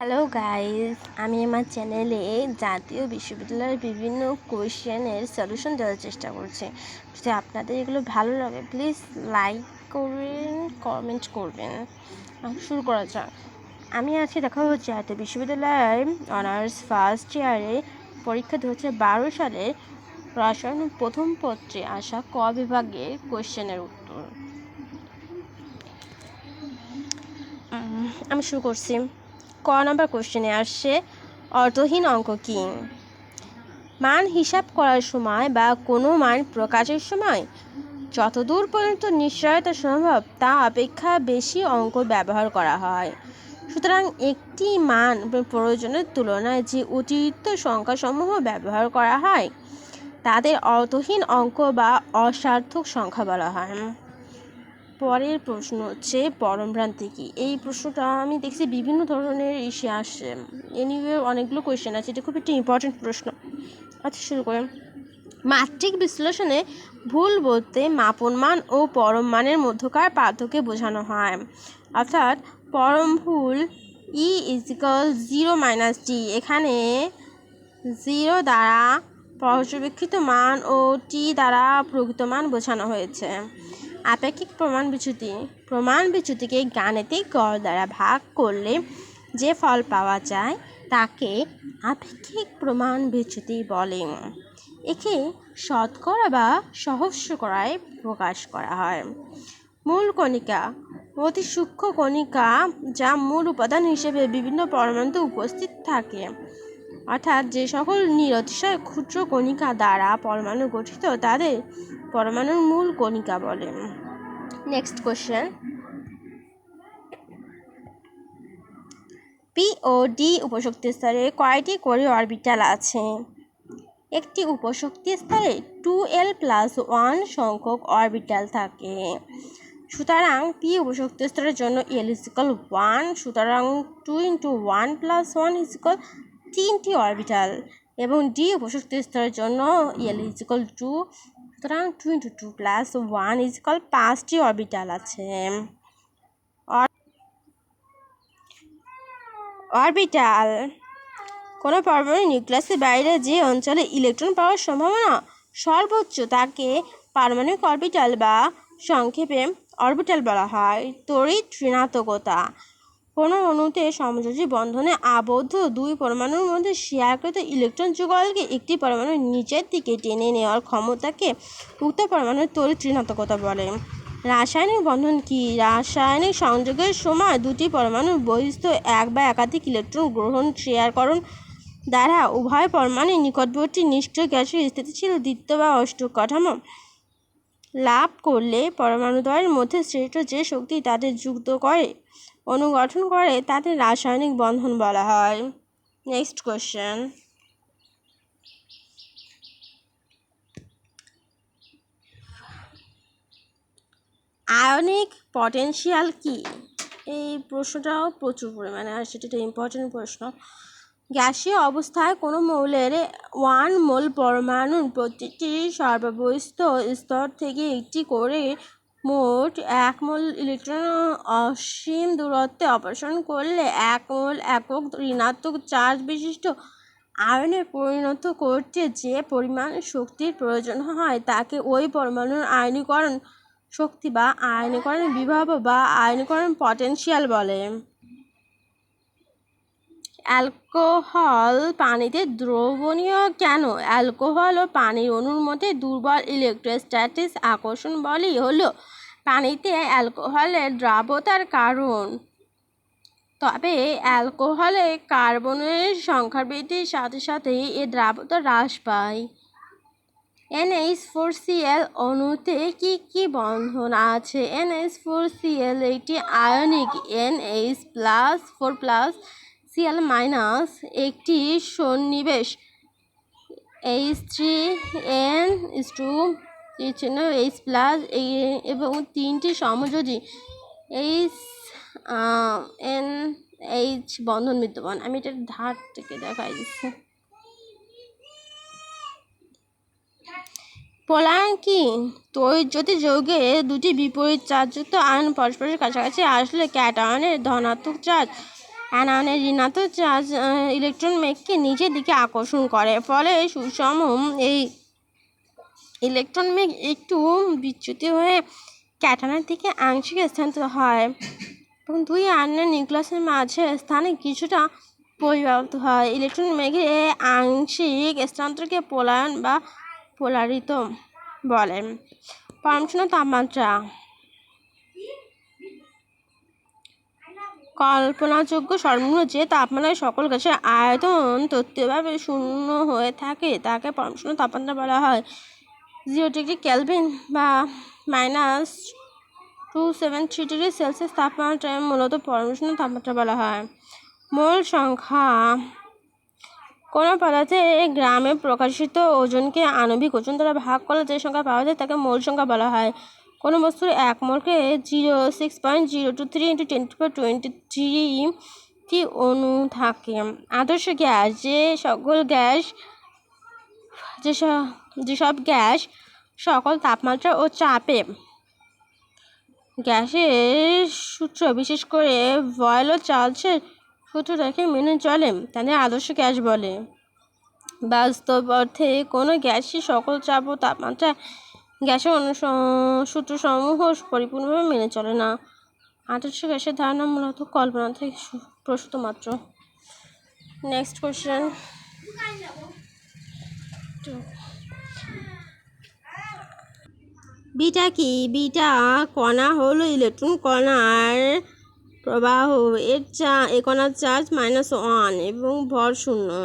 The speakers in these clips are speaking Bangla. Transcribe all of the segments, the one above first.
হ্যালো গাইস, আমি আমার চ্যানেলে জাতীয় বিশ্ববিদ্যালয়ের বিভিন্ন কোয়েশ্চেনের সলিউশন দেওয়ার চেষ্টা করছি। যদি আপনাদের এগুলো ভালো লাগে প্লিজ লাইক করবেন, কমেন্ট করবেন। শুরু করা যাক। আমি আজকে দেখাবো জাতীয় বিশ্ববিদ্যালয়ের অনার্স ফার্স্ট ইয়ারে পরীক্ষা 2012 সালে রসায়ন প্রথম পত্রে আসা ক বিভাগের কোয়েশ্চেনের উত্তর। আমি শুরু করছি। ক নম্বর কোশ্চেনে আসছে অর্থহীন অঙ্ক কী? মান হিসাব করার সময় বা কোনো মান প্রকাশের সময় যতদূর পর্যন্ত নিশ্চয়তা সম্ভব তা অপেক্ষা বেশি অঙ্ক ব্যবহার করা হয়। সুতরাং একটি মান প্রয়োজনের তুলনায় যে অতিরিক্ত সংখ্যাসমূহ ব্যবহার করা হয় তাদের অর্থহীন অঙ্ক বা অসার্থক সংখ্যা বলা হয়। পরের প্রশ্ন হচ্ছে পরমভ্রান্তি কী? এই প্রশ্নটা আমি দেখছি বিভিন্ন ধরনের ইস্যু আসছে। এনিওয়ে অনেকগুলো কোয়েশ্চেন আছে, এটা খুব একটি ইম্পর্টেন্ট প্রশ্ন। আচ্ছা, শুরু করেন। মাত্রিক বিশ্লেষণে ভুল বলতে মাপন মান ও পরম মানের মধ্যকার পার্থক্য বোঝানো হয়। অর্থাৎ পরম ভুল E=0 - t, এখানে 0 দ্বারা পর্যবেক্ষিত মান ও t দ্বারা প্রকৃত মান বোঝানো হয়েছে। আপেক্ষিক প্রমাণ বিচ্যুতি, প্রমাণ বিচ্যুতিকে গাণিতিক গড় দ্বারা ভাগ করলে যে ফল পাওয়া যায় তাকে আপেক্ষিক প্রমাণ বিচ্যুতি বলে। একে শতকরা বা সহস্রকরায় প্রকাশ করা হয়। মূল কণিকা, অতি সূক্ষ্ম কণিকা যা মূল উপাদান হিসেবে বিভিন্ন পরমাণুতে উপস্থিত থাকে, অর্থাৎ যে সকল নিরতিশয় ক্ষুদ্র কণিকা দ্বারা পরমাণু গঠিত তাদের পরমাণুর মূল কণিকা বলে। Next question. পি ও ডি উপশক্তি স্তরে কয়টি করে অরবিটাল আছে? একটি উপশক্তি স্তরে 2l+1 সংখ্যক অরবিটাল থাকে। সুতরাং পি উপশক্তি স্তরের জন্য l=1, সুতরাং 2 × 1 + 1 3টি অরবিটাল, এবং ডি উপশক্তি স্তরের জন্য l=2, সুতরাং 2 × 2 + 1 5টি অরবিটাল আছে। অরবিটাল কোনো পরমাণু নিউক্লিয়াসের বাইরে যে অঞ্চলে ইলেকট্রন পাওয়ার সম্ভাবনা সর্বোচ্চ তাকে পারমাণবিক অরবিটাল বা সংক্ষেপে অরবিটাল বলা হয়। তড়িৎ ঋণাত্মকতা কোনো অণুতে সমযোজী বন্ধনে আবদ্ধ দুই পরমাণুর মধ্যে শেয়ারকৃত ইলেকট্রন যুগলকে একটি পরমাণু নিচের দিকে টেনে নেওয়ার ক্ষমতাকে উক্ত পরমাণুর তড়িৎ ঋণাত্মকতা বলে। রাসায়নিক বন্ধন কি? রাসায়নিক সংযোগের সময় দুটি পরমাণুর বহিস্থ এক বা একাধিক ইলেকট্রন গ্রহণ শেয়ারকরণ দ্বারা উভয় পরমাণুর নিকটবর্তী নিষ্ক্রিয় গ্যাসের স্থিতিশীল দ্বিত্ব বা অষ্টক কাঠামো লাভ করলে পরমাণুদ্বয়ের মধ্যে সৃষ্ট যে শক্তি তাদের যুক্ত করে অনুগঠন করে তাদের রাসায়নিক বন্ধন বলা হয়। Next question. আয়নিক পটেনশিয়াল কি? এই প্রশ্নটাও প্রচুর পরিমাণে আর সেটা একটা ইম্পর্টেন্ট প্রশ্ন। গ্যাসীয় অবস্থায় কোনো মৌলের 1 মোল পরমাণুর প্রতিটি সর্ববহিস্থ স্তর থেকে একটি করে মোট 1 মোল ইলেকট্রন অসীম দূরত্বে অপসারণ করলে 1 মোল একক ঋণাত্মক চার্জ বিশিষ্ট আয়নে পরিণত করতে যে পরিমাণ শক্তির প্রয়োজন হয় তাকে ওই পরমাণুর আয়নীকরণ শক্তি বা আয়নীকরণ বিভব বা আয়নীকরণ পটেনশিয়াল বলে। অ্যালকোহল পানিতে দ্রবণীয় কেন? অ্যালকোহল ও পানির অণুর মধ্যে দুর্বল ইলেকট্রোস্ট্যাটিক আকর্ষণ বলই হলো পানিতে অ্যালকোহলের দ্রাব্যতার কারণ। তবে অ্যালকোহলে কার্বনের সংখ্যা বৃদ্ধির সাথে সাথে এর দ্রাব্যতা হ্রাস পায়। NH4Cl অণুতে কি কি বন্ধন আছে? NH4Cl একটি আয়নিক, NH+4+Cl- একটি সন্নিবেশ, H3N2 এবং 3টি সমযোজী NH বন্ধন বিদ্যমান। আমি এটা ধার থেকে দেখাই দিচ্ছি। পোলাঙ্কি তড়িৎ যৌগে দুটি বিপরীত চার্জযুক্ত আয়ন পরস্পরের কাছাকাছি আসলে ক্যাটায়নের ধনাত্মক চার্জ অ্যানায়নের ঋণাত্মক চার্জ ইলেকট্রন মেঘকে নিজের দিকে আকর্ষণ করে, ফলে সুষম এই ইলেকট্রন মেঘ একটু বিচ্যুতি হয়ে ক্যাটায়নের দিকে আংশিক স্থানান্তর হয় এবং দুই আয়নের নিউক্লিয়াসের মাঝে স্থানে কিছুটা পরিবর্তিত হয়। ইলেকট্রন মেঘের আংশিক স্থানান্তরকে পোলায়ন বা পোলারিত বলে। পরমাণু তাপমাত্রা কল্পনাযোগ্য সর্বনিম্ন যে তাপমাত্রায় সকল গ্যাসের আয়তন তত্ত্বীয়ভাবে শূন্য হয়ে থাকে তাকে পরমাণু তাপমাত্রা বলা হয়। 0 ডিগ্রি কেলভিন বা -273 ডিগ্রি সেলসিয়াস তাপমাত্রায় মূলত পরমাণু তাপমাত্রা বলা হয়। মোল সংখ্যা কোনো পদার্থের গ্রামে প্রকাশিত ওজনকে আণবিক ওজন দ্বারা ভাগ করলে যে সংখ্যা পাওয়া যায় তাকে মোল সংখ্যা বলা হয়। কোনো বস্তুর 1 মোলকে 6.023 × 10⁻23টি অণু থাকে। আদর্শ গ্যাস যেসব গ্যাস সকল তাপমাত্রা ও চাপে গ্যাসের সূত্র বিশেষ করে বয়লার চার্লসের সূত্রটাকে মেনে চলে তাদের আদর্শ গ্যাস বলে। বাস্তব অর্থে কোনো গ্যাসই সকল চাপ ও তাপমাত্রা গ্যাসের সূত্রসমূহ পরিপূর্ণভাবে মেনে চলে না। আদর্শ গ্যাসের ধারণা মূলত কল্পনা থেকে প্রসূত মাত্র। নেক্সট কোশ্চেন, বিটা কি? বিটা কণা হলো ইলেকট্রন কণার প্রবাহ, এর কণার চার্জ -1 এবং ভর 0।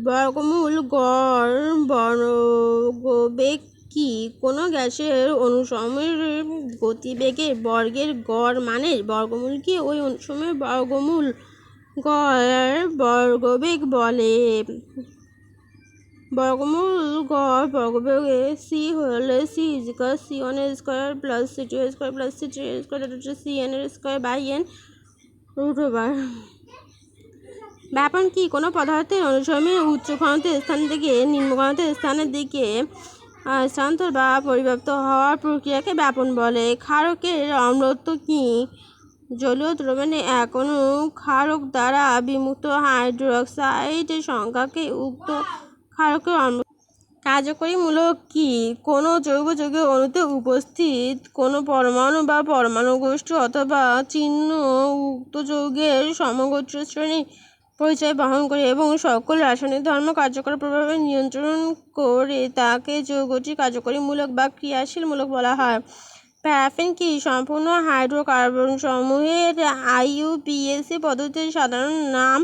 বর্গমূল গড় বর্গবেগ কি? কোনো গ্যাসের অণুসমূহের গতিবেগের বর্গের গড় মানের বর্গমূলকে ওই অণুসমূহের বর্গমূল গড় বর্গবেগ বলে। বর্গমূল গড় বর্গবেগে c হলে c c1 square plus c2 square plus c3 square cn square by n √। ব্যাপন কি? কোনো পদার্থের অনুসময়ের উচ্চ ঘনত্বের স্থান থেকে নিম্ন ঘনত্বের স্থানের দিকে স্থানান্তর বা পরিব্যাপ্ত হওয়ার প্রক্রিয়াকে ব্যাপন বলে। ক্ষারকের অম্লত্ব কি? জলীয় দ্রবণে এক অণু ক্ষারক দ্বারা বিমুক্ত হাইড্রোক্সাইডের সংখ্যাকে উক্ত ক্ষারকের অম্ল। কার্যকরী মূলক কি? কোনো জৈব যৌগের অণুতে উপস্থিত কোনো পরমাণু বা পরমাণু গোষ্ঠী অথবা চিহ্ন উক্ত যৌগের সমগোত্রীয় শ্রেণীর পরিচয় বহন করে এবং সকল রাসায়নিক ধর্ম কার্যকর প্রভাবে নিয়ন্ত্রণ করে তাকে যৌগটির কার্যকরী মূলক বা ক্রিয়াশীল মূলক বলা হয়। প্যারাফিন কি? সম্পূর্ণ হাইড্রোকার্বন সমূহের IUPAC পদ্ধতির সাধারণ নাম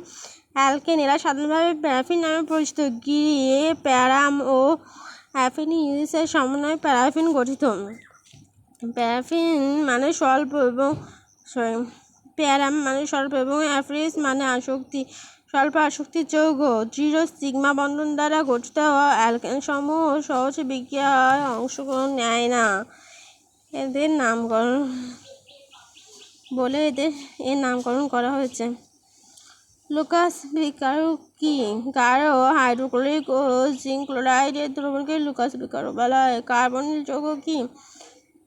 অ্যালকেন। এরা সাধারণভাবে প্যারাফিন নামে পরিচিত। গিয়ে প্যারাম ও অ্যাফিনিসের সমন্বয়ে প্যারাফিন গঠিত। প্যারাফিন মানে স্বল্প এবং প্যারাম মানে স্বল্প এবং অ্যাফিনিস মানে আসক্তি স্বল্প আসক্তির যৌগ। দৃঢ় সিগমা বন্ধন দ্বারা গঠিত অ্যালকেন সমূহ সহজে বিক্রিয়ায় অংশগ্রহণ নেয় না। এদের নামকরণ বলে এর নামকরণ করা হয়েছে। লুকাস বিকারো কি? গাঢ় হাইড্রোক্লোরিক ও জিঙ্ক ক্লোরাইডের দ্রবণকে লুকাস বিকারো বলা হয়। কার্বনিল যৌগ কি?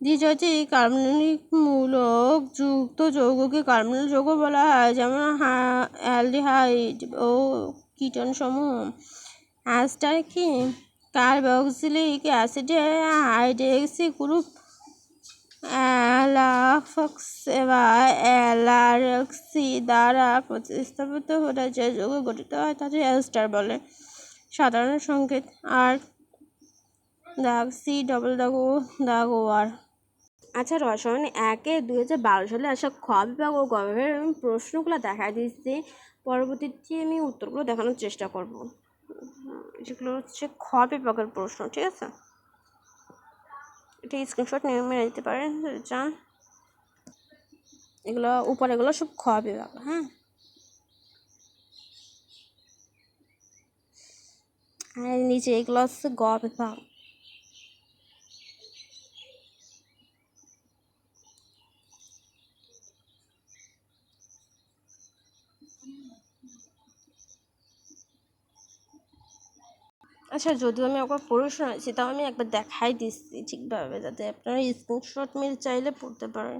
দ্বিজাতি কার্বনিক মূলক যুক্ত যৌগকে কার্বনিল যৌগ বলা হয়, যেমন অ্যালডিহাইড ও কিটোন সমূহ। অ্যাস্টার কি? কার্বক্সিলিক অ্যাসিডের হাইড্রক্সি গ্রুপ অ্যালাফক্স বা অ্যালারক্সি দ্বারা প্রতিস্থাপিত হলে যে যৌগ গঠিত হয় তাকে অ্যাস্টার বলে। সাধারণ সংকেত R-C=OR। আচ্ছা, রসায়ন 1-এ 2012 সালে আসা খ বিভাগ ও গ বিভাগের আমি প্রশ্নগুলো দেখা দিচ্ছি, পরবর্তীতে আমি উত্তরগুলো দেখানোর চেষ্টা করব। যেগুলো হচ্ছে খ বিভাগের প্রশ্ন, ঠিক আছে? এটা স্ক্রিনশট নিয়ে মেরে দিতে পারেন যদি চান। এগুলো উপরে এগুলো সব খ বিভাগ, হ্যাঁ। আর নিচে এগুলো হচ্ছে গ বিভাগ। আচ্ছা, যদিও আমি একবার পড়ে শোনাচ্ছি, তাও আমি একবার দেখাই দিচ্ছি ঠিকভাবে, যাতে আপনারা স্ক্রিনশট মেরে চাইলে পড়তে পারেন।